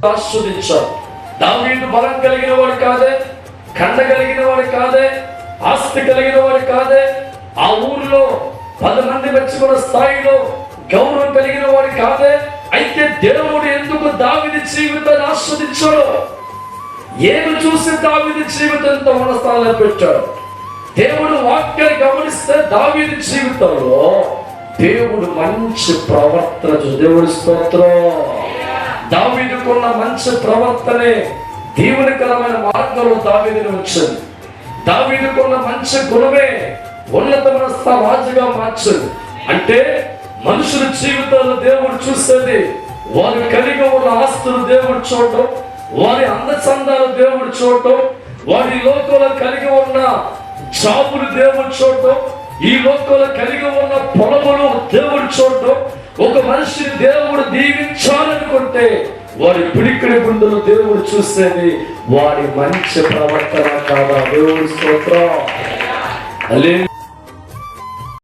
ఆస్వాదించాడు. దావీదు బలం కలిగిన వాడు కాదే, కండ కలిగిన వాడు కాదే, ఆస్తి కలిగిన వాడు కాదే, ఆ ఊరిలో 10 మంది మెచ్చుకున్న స్థాయిలో గౌరవం కలిగిన వాడు కాదే. అయితే దేవుడు ఎందుకు దావీదు జీవితాన్ని ఆస్వాదించాడు? ఏమి చూసి దావీదు జీవితంతో ఉన్న స్థానంలో పెట్టాడు? దేవుడు వాక్యాన్ని గమనిస్తే దావీదు జీవితంలో దేవుడు మంచి ప్రవర్తన, దేవుడి స్తోత్రం. దావీదుకున్న మంచి ప్రవర్తనే దీవెనకరమైన మార్గంలో దావీదుని ఉంచింది. దావీదుకున్న మంచి గుణమే ఉన్నతమైన రాజుగా మార్చింది. అంటే మనుషుల జీవితాల్లో దేవుడు చూసేది వారు కలిగి ఉన్న ఆస్తులు దేవుడు చూడటం, వారి అందచందాలు దేవుడు చూడటం, వారి లోకంలో కలిగి ఉన్న జాబులు దేవుడు చూడటం, ఈ లోకంలో కలిగి ఉన్న పొలములు దేవుడు చూడటం. ఒక మనిషిని దేవుడు దీవించాలనుకుంటే వారి పిడికిడి గుండెలు దేవుడు చూసేది వారి మంచి ప్రవర్తన కాదా? దేవుడి స్తోత్రం.